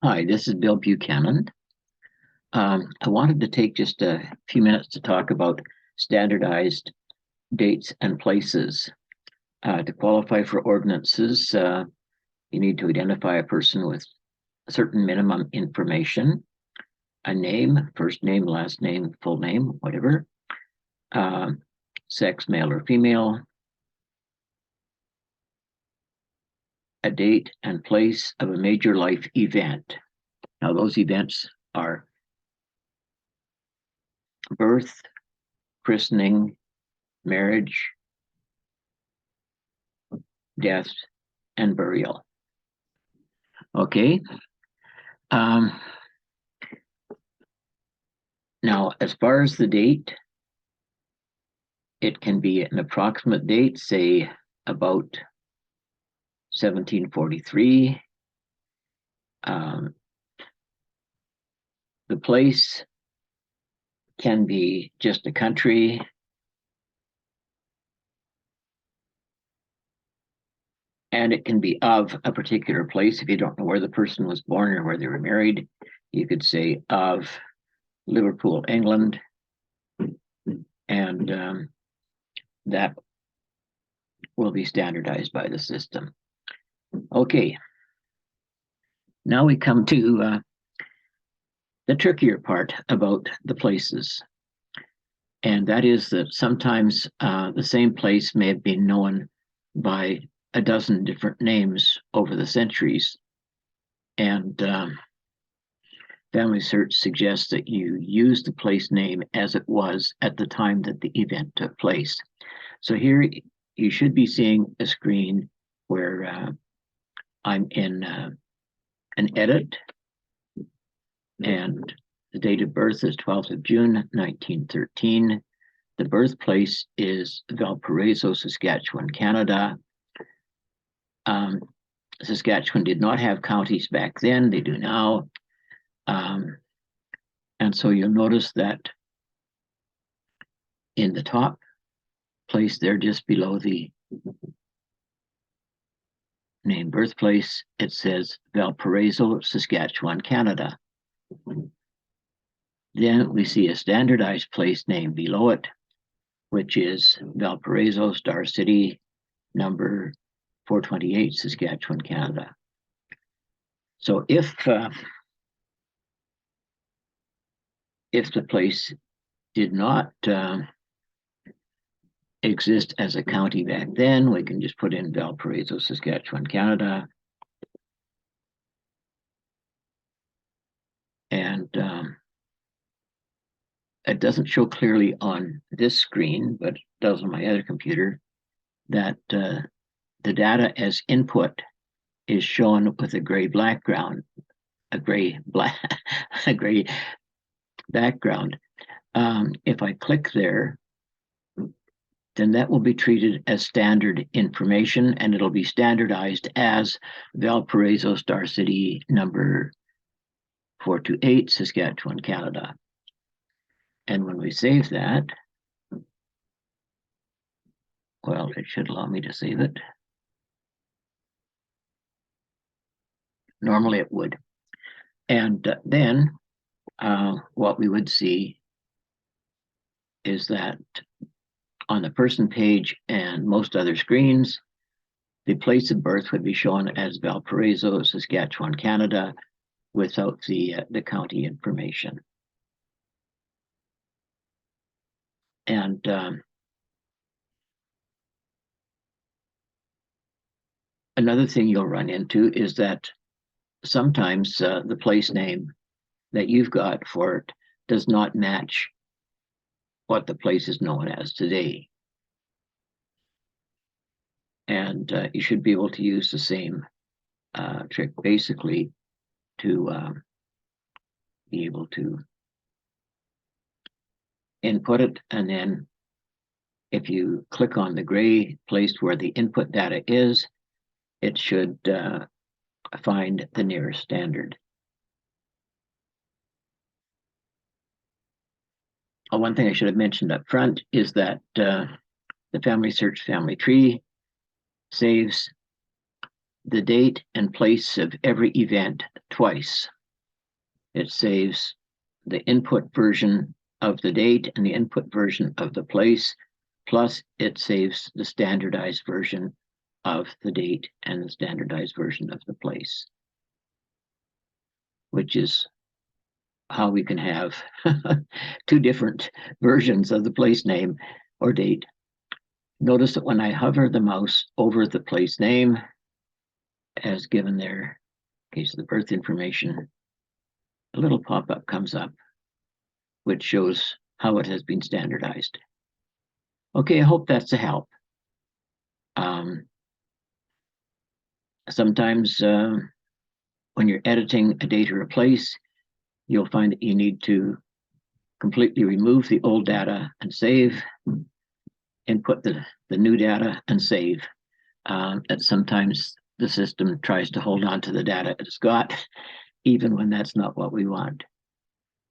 Hi, this is Bill Buchanan. I wanted to take just a few minutes to talk about standardized dates and places. To qualify for ordinances, you need to identify a person with certain minimum information, a name, first name, last name, full name, whatever, uh, sex, male or female, a date and place of a major life event. Now, those events are birth, christening, marriage, death, and burial. Okay. Um, Now, as far as the date, it can be an approximate date, say about 1743. The place can be just a country. And it can be of a particular place. If you don't know where the person was born or where they were married, you could say of Liverpool, England. And that will be standardized by the system. Okay. Now we come to the trickier part about the places. And that is that sometimes the same place may have been known by a dozen different names over the centuries. And family search suggests that you use the place name as it was at the time that the event took place. So here you should be seeing a screen where I'm in an edit, and the date of birth is 12th of June, 1913. The birthplace is Valparaiso, Saskatchewan, Canada. Saskatchewan did not have counties back then, they do now. And so you'll notice that in the top place there, just below the name birthplace, it says Valparaiso, Saskatchewan, Canada. Then we see a standardized place name below it, which is Valparaiso, Star City, number 428, Saskatchewan, Canada. So if the place did not exist as a county back then, we can just put in Valparaiso, Saskatchewan, Canada. And it doesn't show clearly on this screen, but it does on my other computer, that the data as input is shown with a gray background. If I click there, then that will be treated as standard information, and it'll be standardized as Valparaiso, Star City, number 428, Saskatchewan, Canada. And when we save that, well, it should allow me to save it. Normally it would. And then what we would see is that on the person page and most other screens, the place of birth would be shown as Valparaiso, Saskatchewan, Canada, without the county information. And another thing you'll run into is that sometimes the place name that you've got for it does not match what the place is known as today. And you should be able to use the same trick basically to be able to input it. And then if you click on the gray place where the input data is, it should find the nearest standard. One thing I should have mentioned up front is that the family search family tree saves the date and place of every event twice. It saves the input version of the date and the input version of the place, plus it saves the standardized version of the date and the standardized version of the place, which is how we can have two different versions of the place name or date. Notice that when I hover the mouse over the place name, as given there, in case of the birth information, a little pop-up comes up, which shows how it has been standardized. Okay, I hope that's a help. Sometimes when you're editing a date or a place, you'll find that you need to completely remove the old data and save, input the new data and save. And sometimes the system tries to hold on to the data it's got, even when that's not what we want.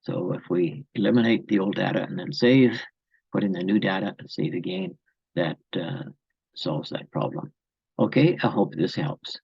So if we eliminate the old data and then save, put in the new data and save again, that solves that problem. Okay, I hope this helps.